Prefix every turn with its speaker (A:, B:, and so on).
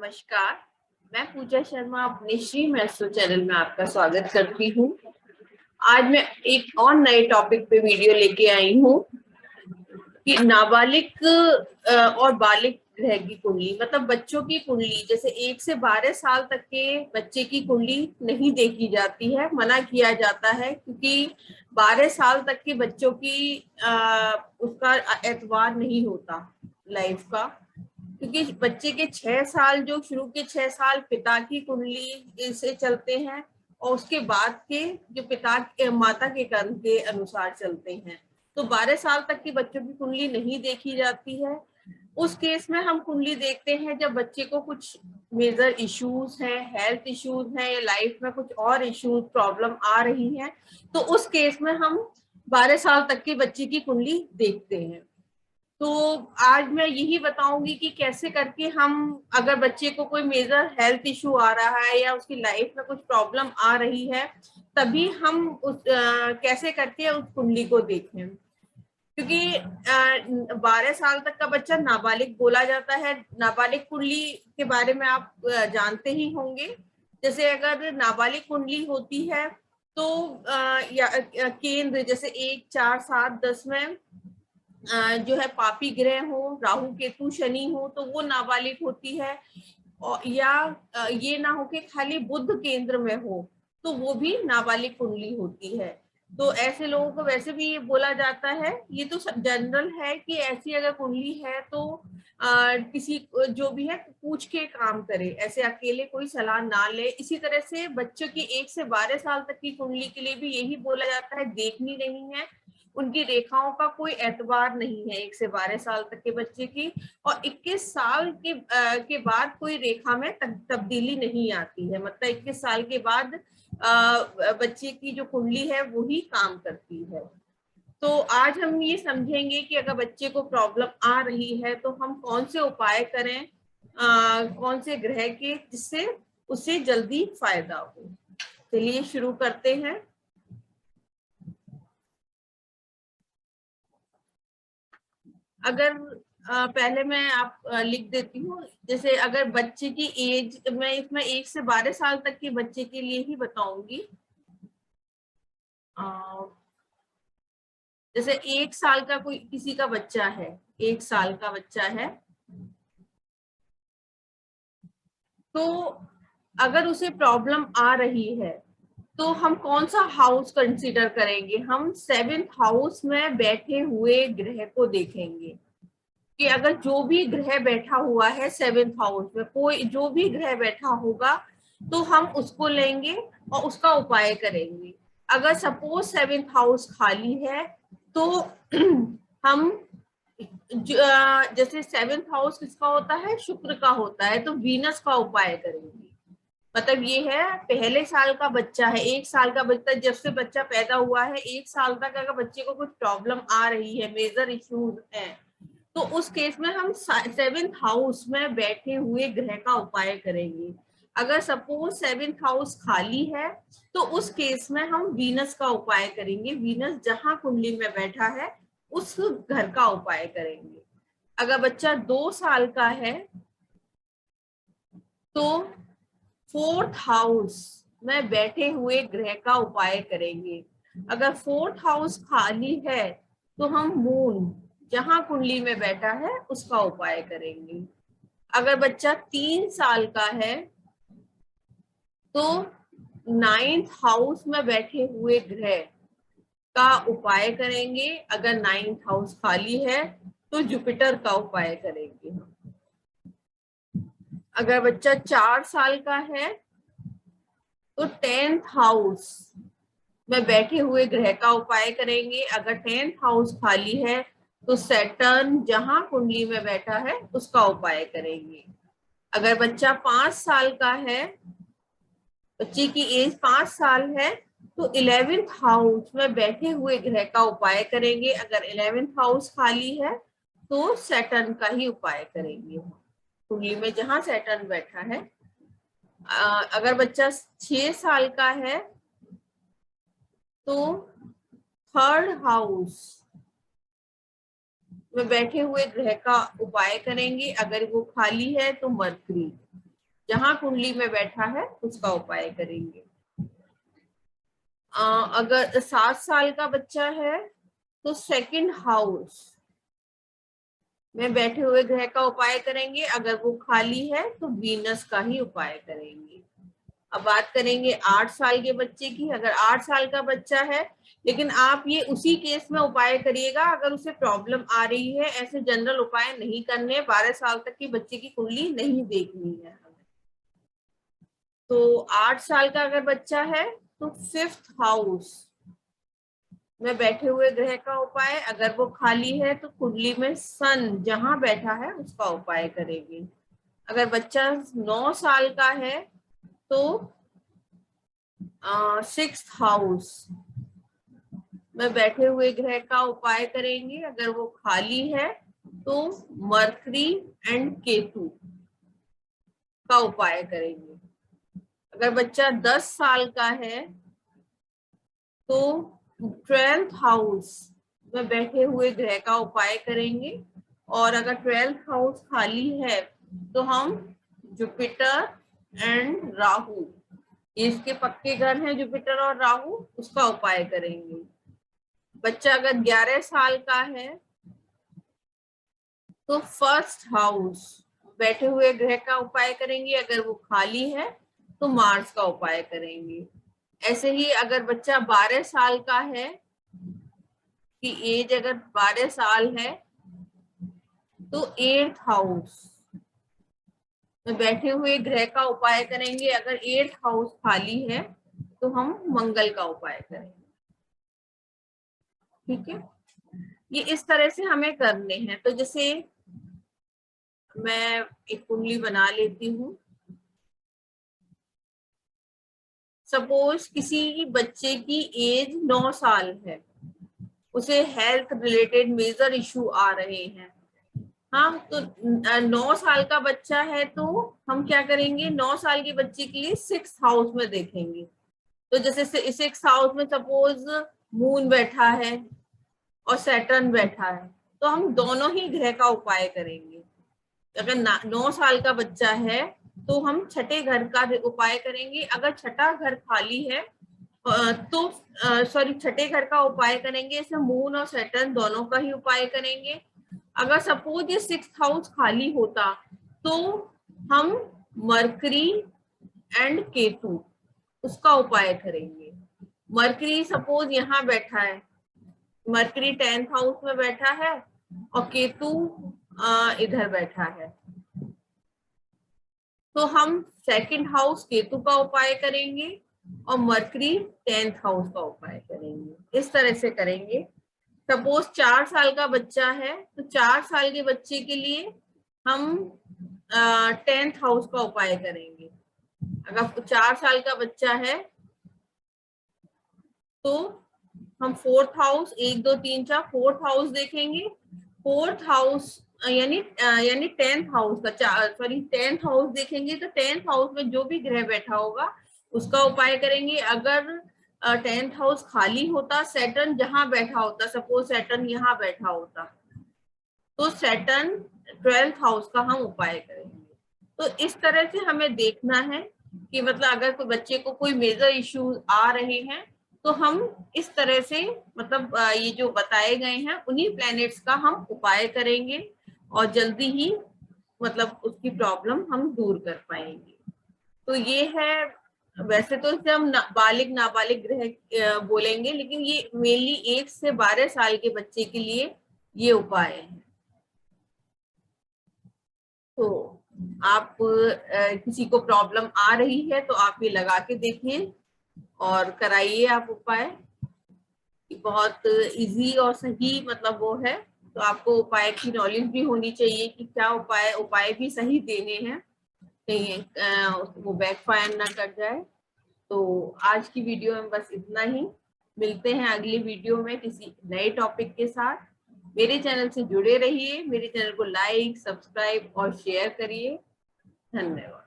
A: नमस्कार। मैं पूजा शर्मा अपने श्री मैस्ट्रो चैनल में आपका स्वागत करती हूँ। आज मैं एक और नए टॉपिक पे वीडियो लेके आई हूँ कि नाबालिग और बालिग ग्रह की कुंडली, मतलब बच्चों की कुंडली। जैसे 1 से 12 साल तक के बच्चे की कुंडली नहीं देखी जाती है, मना किया जाता है, क्योंकि 12 साल तक के बच्चों की उसका एतबार नहीं होता लाइफ का। क्योंकि बच्चे के 6 साल, जो शुरू के 6 साल पिता की कुंडली से चलते हैं, और उसके बाद के जो माता के कर्म के अनुसार चलते हैं। तो 12 साल तक के बच्चों की कुंडली नहीं देखी जाती है। उस केस में हम कुंडली देखते हैं जब बच्चे को कुछ मेजर इश्यूज हैं, हेल्थ इश्यूज हैं, या लाइफ में कुछ और इश्यूज प्रॉब्लम आ रही हैं, तो उस केस में हम 12 साल तक के बच्चे की कुंडली देखते हैं। तो आज मैं यही बताऊंगी कि कैसे करके हम, अगर बच्चे को कोई मेजर हेल्थ इशू आ रहा है या उसकी लाइफ में कुछ प्रॉब्लम आ रही है, तभी हम कैसे करके उस कुंडली को देखें। क्योंकि 12 साल तक का बच्चा नाबालिग बोला जाता है। नाबालिग कुंडली के बारे में आप जानते ही होंगे। जैसे अगर नाबालिग कुंडली होती है तो केंद्र जैसे 1, 4, 7, 10 में जो है पापी ग्रह हो, राहु केतु शनि हो, तो वो नाबालिग होती है। और या ये ना हो कि खाली बुध केंद्र में हो, तो वो भी नाबालिग कुंडली होती है। तो ऐसे लोगों को वैसे भी ये बोला जाता है, ये तो जनरल है कि ऐसी अगर कुंडली है तो किसी जो भी है पूछ के काम करे, ऐसे अकेले कोई सलाह ना ले। इसी तरह से बच्चों की 1 से 12 साल तक की कुंडली के लिए भी यही बोला जाता है, देखनी नहीं है। उनकी रेखाओं का कोई एतबार नहीं है 1 से 12 साल तक के बच्चे की। और 21 साल के बाद कोई रेखा में तब्दीली नहीं आती है, मतलब 21 साल के बाद बच्चे की जो कुंडली है वो ही काम करती है। तो आज हम ये समझेंगे कि अगर बच्चे को प्रॉब्लम आ रही है तो हम कौन से उपाय करें, कौन से ग्रह के, जिससे उसे जल्दी फायदा हो। चलिए शुरू करते हैं। अगर पहले मैं आप लिख देती हूँ। जैसे अगर बच्चे की एज, मैं इसमें 1 से 12 साल तक के बच्चे के लिए ही बताऊंगी। जैसे 1 साल का कोई किसी का बच्चा है, 1 साल का बच्चा है, तो अगर उसे प्रॉब्लम आ रही है तो हम कौन सा हाउस कंसीडर करेंगे? हम 7th हाउस में बैठे हुए ग्रह को देखेंगे कि अगर जो भी ग्रह बैठा हुआ है 7th हाउस में, कोई जो भी ग्रह बैठा होगा, तो हम उसको लेंगे और उसका उपाय करेंगे। अगर सपोज 7th हाउस खाली है तो हम जैसे 7th हाउस किसका होता है? शुक्र का होता है, तो वीनस का उपाय करेंगे। मतलब ये है, पहले साल का बच्चा है, 1 साल का बच्चा, जब से बच्चा पैदा हुआ है 1 साल तक अगर बच्चे को कुछ प्रॉब्लम आ रही है, मेजर इश्यूज है, तो उस केस में हम 7th हाउस में बैठे हुए ग्रह का उपाय करेंगे। अगर सपोज 7th हाउस खाली है तो उस केस में हम वीनस का उपाय करेंगे। वीनस जहां कुंडली में बैठा है उस घर का उपाय करेंगे। अगर बच्चा 2 साल का है तो 4th हाउस में बैठे हुए ग्रह का उपाय करेंगे। अगर 4th हाउस खाली है तो हम मून जहां कुंडली में बैठा है उसका उपाय करेंगे। अगर बच्चा 3 साल का है तो 9th हाउस में बैठे हुए ग्रह का उपाय करेंगे। अगर 9th हाउस खाली है तो जुपिटर का उपाय करेंगे। अगर बच्चा 4 साल का है तो 10th हाउस में बैठे हुए ग्रह का उपाय करेंगे। अगर 10th हाउस खाली है तो सैटर्न जहां कुंडली में बैठा है उसका उपाय करेंगे। अगर बच्चा 5 साल का है, बच्चे की एज 5 साल है, तो 11th हाउस में बैठे हुए ग्रह का उपाय करेंगे। अगर 11th हाउस खाली है तो सैटर्न का ही उपाय करेंगे, कुंडली में जहां सैटर्न बैठा है। अगर बच्चा 6 साल का है तो 3rd हाउस में बैठे हुए ग्रह का उपाय करेंगे। अगर वो खाली है तो मरकरी। जहां कुंडली में बैठा है उसका उपाय करेंगे। अगर 7 साल का बच्चा है तो सेकंड हाउस में बैठे हुए ग्रह का उपाय करेंगे। अगर वो खाली है तो वीनस का ही उपाय करेंगे। अब बात करेंगे 8 साल के बच्चे की। अगर 8 साल का बच्चा है, लेकिन आप ये उसी केस में उपाय करिएगा अगर उसे प्रॉब्लम आ रही है, ऐसे जनरल उपाय नहीं करने। 12 साल तक की बच्चे की कुंडली नहीं देखनी है। तो 8 साल का अगर बच्चा है तो 5th हाउस में बैठे हुए ग्रह का उपाय। अगर वो खाली है तो कुंडली में सन जहां बैठा है उसका उपाय करेंगे। अगर बच्चा 9 साल का है तो 6th हाउस में बैठे हुए ग्रह का उपाय करेंगे। अगर वो खाली है तो मरकरी एंड केतु का उपाय करेंगे। अगर बच्चा 10 साल का है तो 12th हाउस में बैठे हुए ग्रह का उपाय करेंगे। और अगर 12th हाउस खाली है तो हम जुपिटर एंड राहु, इसके पक्के घर हैं जुपिटर और राहु, उसका उपाय करेंगे। बच्चा अगर 11 साल का है तो 1st हाउस बैठे हुए ग्रह का उपाय करेंगे। अगर वो खाली है तो मार्स का उपाय करेंगे। ऐसे ही अगर बच्चा 12 साल का है, की एज अगर 12 साल है तो 8th हाउस में बैठे हुए ग्रह का उपाय करेंगे। अगर 8th हाउस खाली है तो हम मंगल का उपाय करेंगे। ठीक है, ये इस तरह से हमें करने हैं। तो जैसे मैं एक कुंडली बना लेती हूँ। सपोज किसी बच्चे की एज 9 साल है, उसे हेल्थ रिलेटेड मेजर इशू आ रहे हैं। हाँ, तो 9 साल का बच्चा है तो हम क्या करेंगे, 9 साल के बच्चे के लिए 6th हाउस में देखेंगे। तो जैसे 6th हाउस में सपोज मून बैठा है और सैटर्न बैठा है, तो हम दोनों ही ग्रह का उपाय करेंगे। अगर 9 साल का बच्चा है तो हम छठे घर का उपाय करेंगे। अगर छठा घर खाली है तो सॉरी छठे घर का उपाय करेंगे। इसमें मून और सैटर्न दोनों का ही उपाय करेंगे। अगर सपोज ये 6th हाउस खाली होता तो हम मरकरी एंड केतु उसका उपाय करेंगे। मरकरी सपोज यहाँ बैठा है, मरकरी 10th हाउस में बैठा है और केतु इधर बैठा है, तो हम 2nd हाउस केतु का उपाय करेंगे और मरकरी 10th हाउस का उपाय करेंगे। इस तरह से करेंगे। सपोज 4 साल का बच्चा है तो 4 साल के बच्चे के लिए हम 10th हाउस का उपाय करेंगे। अगर 4 साल का बच्चा है तो हम 4th हाउस 1 2 3 4 4th हाउस देखेंगे। 4th हाउस यानी 10th हाउस का सॉरी 10th हाउस देखेंगे। तो 10th हाउस में जो भी ग्रह बैठा होगा उसका उपाय करेंगे। अगर 10th हाउस खाली होता, सैटर्न जहां बैठा होता, सपोज सैटर्न यहाँ बैठा होता, तो सैटर्न 12th हाउस का हम उपाय करेंगे। तो इस तरह से हमें देखना है कि मतलब अगर कोई बच्चे को कोई मेजर इश्यूज आ रहे हैं तो हम इस तरह से मतलब ये जो बताए गए हैं उन्हीं प्लैनेट्स का हम उपाय करेंगे और जल्दी ही मतलब उसकी प्रॉब्लम हम दूर कर पाएंगे। तो ये है, वैसे तो इसे हम बालिग नाबालिग ग्रह बोलेंगे, लेकिन ये मेनली 1 से 12 साल के बच्चे के लिए ये उपाय है। तो आप किसी को प्रॉब्लम आ रही है तो आप ये लगा के देखिए और कराइए आप उपाय। बहुत इजी और सही मतलब वो है। तो आपको उपाय की नॉलेज भी होनी चाहिए कि क्या उपाय भी सही देने हैं, कहीं वो बैकफायर ना कर जाए। तो आज की वीडियो में बस इतना ही। मिलते हैं अगली वीडियो में किसी नए टॉपिक के साथ। मेरे चैनल से जुड़े रहिए, मेरे चैनल को लाइक, सब्सक्राइब और शेयर करिए। धन्यवाद।